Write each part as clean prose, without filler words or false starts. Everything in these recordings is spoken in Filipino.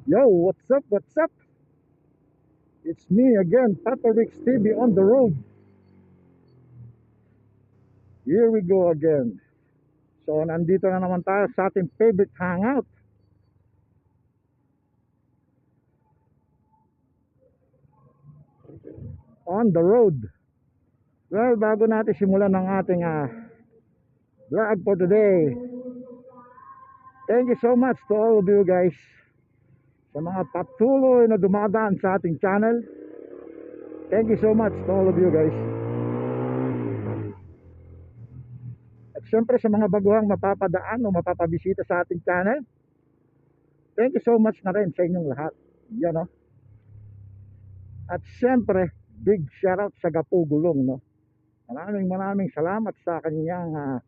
Yo, what's up? What's up? It's me again, Papa Rick's TV on the road. Here we go again. So, nandito na naman tayo sa ating favorite hangout. On the road. Well, bago natin simulan ng ating vlog for today. Thank you so much to all of you guys. Sa mga patuloy na dumadaan sa ating channel. Thank you so much to all of you guys. At syempre sa mga baguhang mapapadaan o mapapabisita sa ating channel, thank you so much na rin sa inyong lahat. Yan, no? At syempre, big shoutout sa Gapugulong, no? Maraming salamat sa kanyang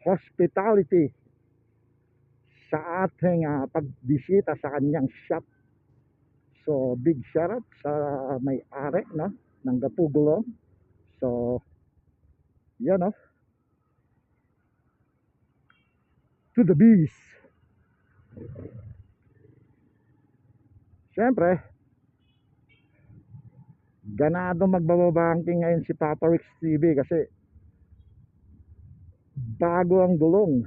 hospitality sa ating pagbisita sa kanyang shop. So, big shoutout sa may-ari, no? Ng Gapugulong. So, yan, no? To the beast. Syempre, ganado magbababangking ngayon si Papa Rick's TV kasi bago ang gulong.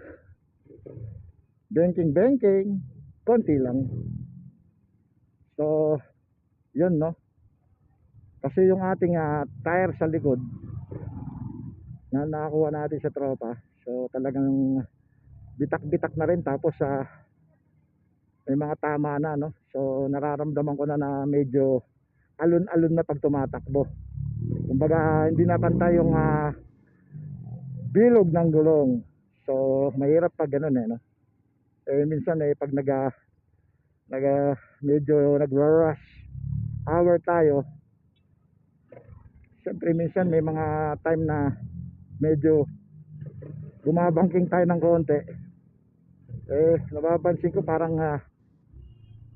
Banking, konti lang. So, yun, no? Kasi yung ating tire sa likod na nakakuha natin sa tropa, so talagang bitak-bitak na rin, tapos may mga tama na, no? So nararamdaman ko na medyo alon-alon na pag tumatakbo. Kumbaga hindi na pantay yung bilog ng gulong. So mahirap pag ganun, no? Minsan pag medyo nag-rush hour tayo, siyempre minsan may mga time na medyo bumabangking tayo ng konti. Napapansin ko parang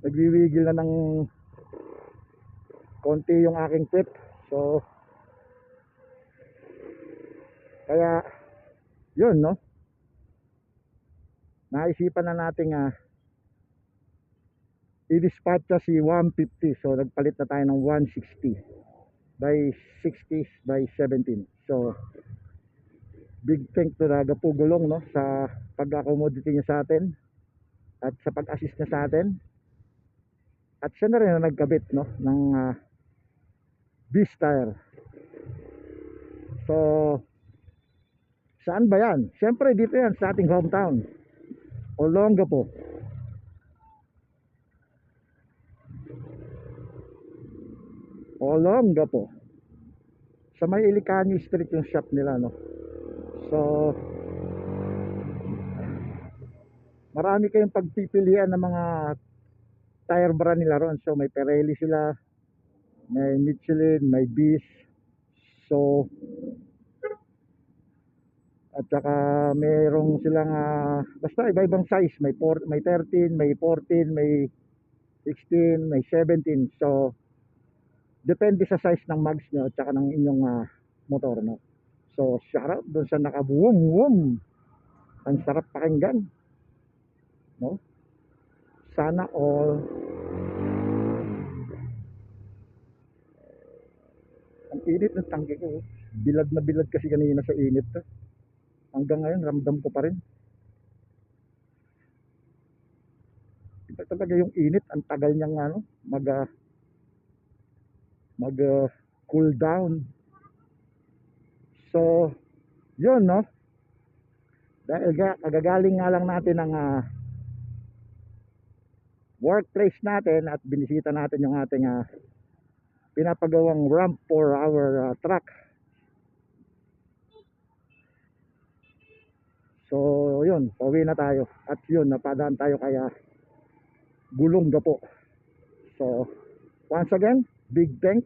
nagwiwigil na ng konti yung aking tip. So kaya yun, no, naisipan na nating i-dispatcha si 150. So nagpalit na tayo ng 160 by 60 by 17. So big thank to the Gapugulong, no, sa pag-accommodate niya sa atin at sa pag-assist niya sa atin. At siya na rin na nagkabit, no, ng beast tire. So saan ba yan? Siyempre dito yan sa ating hometown, Olongapo. Olongapo. Sa may Ilicani Street yung shop nila, no. So marami kayong pagpipilian ng mga tire brand nila ron. So may Pirelli sila, may Michelin, may Beast. So at saka mayroong silang basta iba-ibang size. May 13, may 14, may 16, may 17. So depende sa size ng mags nyo at saka ng inyong motor, no. So shout out doon sa naka-boom. Ang sarap pakinggan, no. Sana all. Ang init ng tangke ko. Bilad na bilad kasi kanina sa init. Hanggang ngayon ramdam ko pa rin. Iba talaga yung init. Ang tagal niyang mag cool down. So yun, no. Dahil kagagaling nga lang natin ng workplace natin at binisita natin yung ating pinapagawang ramp for our truck. So yun, pauwi na tayo. At yun, napadaan tayo kaya Gulong Gapo. So once again, big thank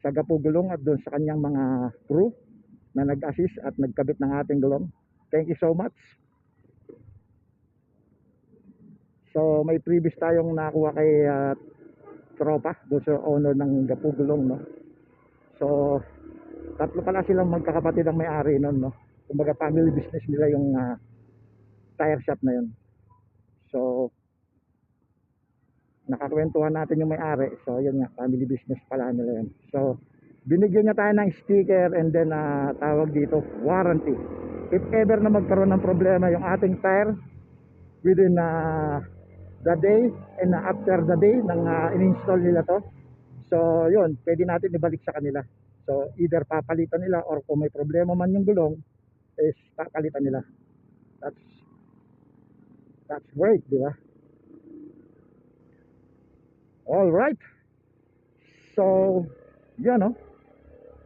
sa Gapugulong at doon sa kanyang mga crew na nag-assist at nagkabit ng ating gulong. Thank you so much. So may previous tayong nakuha kay tropa doon sa owner ng Gapugulong, no. So tatlo pala silang magkakapatid ang may-ari nun, no. Kumbaga family business nila yung tire shop na yun. So kinakwentuhan natin yung may-ari. So yun nga, family business pala nila yun. So binigyan niya tayo ng sticker and then tawag dito warranty. If ever na magkaroon ng problema yung ating tire within the day and after the day nang in-install nila to, so yun, pwede natin ibalik sa kanila. So either papalitan nila or kung may problema man yung gulong is papalitan nila. That's great, di ba? All right. So yan, no,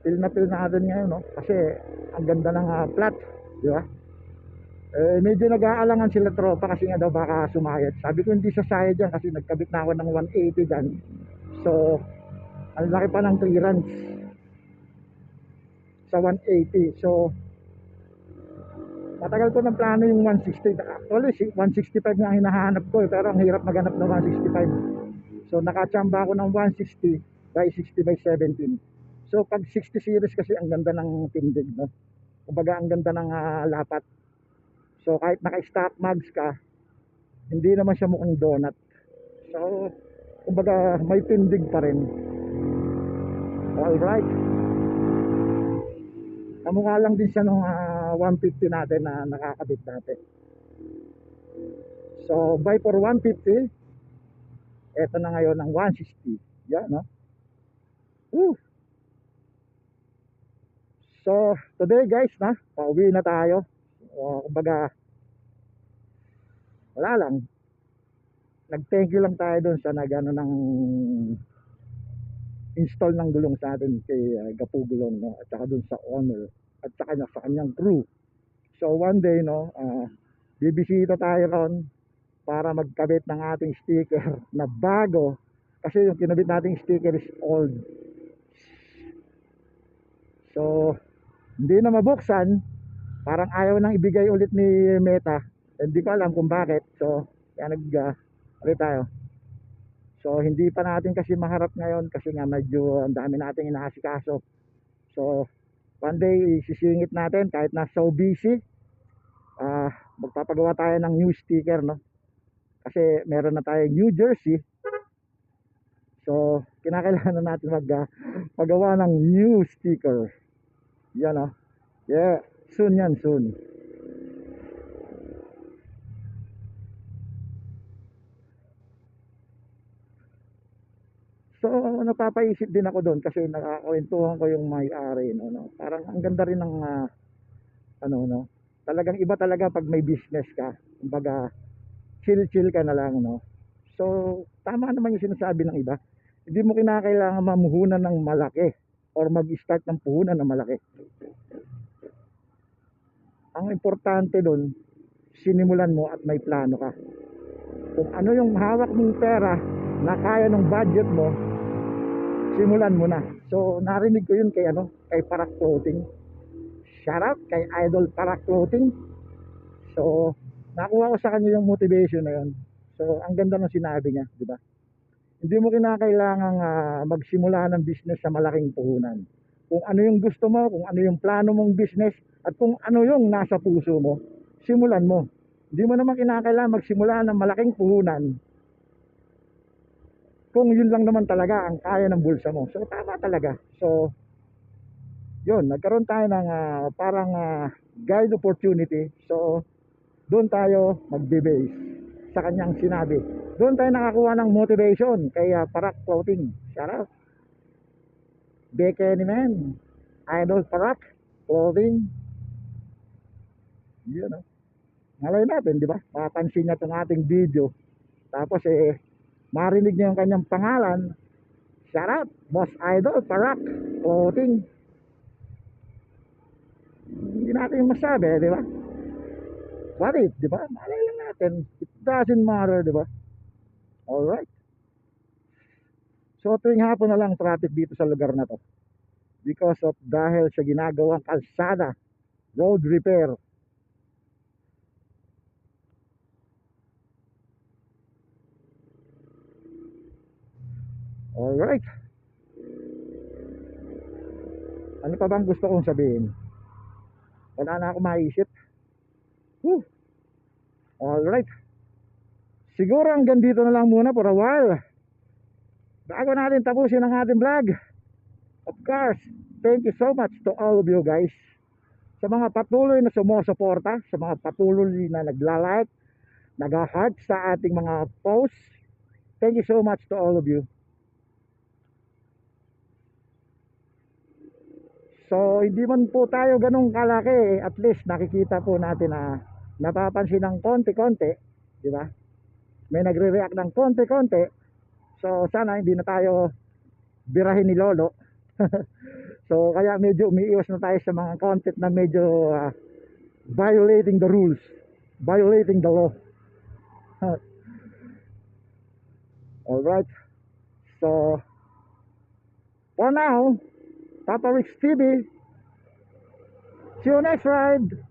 feel natin ngayon, no, kasi ang ganda ng plat, di ba? Medyo nag-aalangan sila tropa kasi nga daw baka sumayad. Sabi ko hindi sasayad yan kasi nagkabit na ako ng 180 dyan. So ang laki pa ng clearance sa 180. So matagal ko ng plano yung 160. Actually 165 nga hinahanap ko pero ang hirap maghanap ng 165. So nakachamba ako ng 160 by 60 by 17. So pag 60 series kasi ang ganda ng tindig, no? Kumbaga ang ganda ng lapat. So kahit naka-stock mags ka, hindi naman siya mukhang donut. So kumbaga may tindig pa rin. Alright. Kamukha lang din siya nung 150 natin na nakakabit dati. So buy for 150. Eto na ngayon ng 160. Yan, no? Woo! So today guys, na pauwi na tayo. Kumbaga wala lang, nag-thank you lang tayo doon sa nagano ng install ng gulong sa atin kay Gapu Gulong, no? At saka doon sa owner at saka sa kanyang crew. So one day, no, bibisita tayo ron para magkabit ng ating sticker na bago kasi yung kinabit nating sticker is old. So hindi na mabuksan, parang ayaw nang ibigay ulit ni Meta. Hindi ko alam kung bakit. So kaya tayo. So hindi pa natin kasi maharap ngayon kasi nga medyo ang dami nating inaasikaso. So one day sisingit natin kahit na so busy. Magpapagawa tayo ng new sticker, no? Kasi meron na tayo New Jersey. So kinakailangan natin magpagawa ng new sticker. Yan, no? Yeah, soon yan, soon. So napapaisip din ako doon kasi nakakwentuhan ko yung may-ari, no? Parang ang ganda rin ng no? Talagang iba talaga pag may business ka. Kumbaga chill ka na lang, no? So tama naman yung sinasabi ng iba. Hindi mo kinakailangan mamuhunan ng malaki or mag-start ng puhunan ng malaki. Ang importante doon, sinimulan mo at may plano ka. Kung ano yung hawak mong pera na kaya ng budget mo, simulan mo na. So narinig ko yun kay Parak Clothing. Shout out kay Idol Parak Clothing. So nakuha ko sa kanya yung motivation na yun. So ang ganda ng sinabi niya, di ba? Hindi mo kinakailangang magsimula ng business sa malaking puhunan. Kung ano yung gusto mo, kung ano yung plano mong business, at kung ano yung nasa puso mo, simulan mo. Hindi mo naman kinakailangan magsimula ng malaking puhunan kung yun lang naman talaga ang kaya ng bulsa mo. So tama talaga. So yun, nagkaroon tayo ng parang guide opportunity. So doon tayo magbe-base sa kanyang sinabi. Doon tayo nakakuha ng motivation kay Parak Clothing. Shout out Beke ni man, Idol Parak Clothing. Yun, no? Malay natin, di ba? Mapansin niya itong ating video. Tapos marinig niya yung kanyang pangalan. Shout out Boss Idol Parak Clothing. Hindi natin yung masabi, di ba? What if, di ba? Malay lang natin. It doesn't matter, di ba? Alright. So tuwing hapon na lang traffic dito sa lugar na to because of dahil sa ginagawang kalsada, road repair. Alright. Ano pa bang gusto kong sabihin? Wala na ako maisip. Alright. Siguro hanggang dito na lang muna for a while. bago natin tapusin ang ating vlog, of course, thank you so much to all of you guys. Sa mga patuloy na sumusuporta, sa mga patuloy na nagla-like, nag-heart sa ating mga posts. Thank you so much to all of you. So, hindi man po tayo ganun kalaki, at least nakikita po natin na napapansin ng konti-konti, di ba? May nagre-react ng konti-konti. So, sana hindi na tayo birahin ni Lolo. So, kaya medyo umiiwas na tayo sa mga content na medyo violating the rules, violating the law. Alright. So, for now, Papa Rich TV. See you next ride.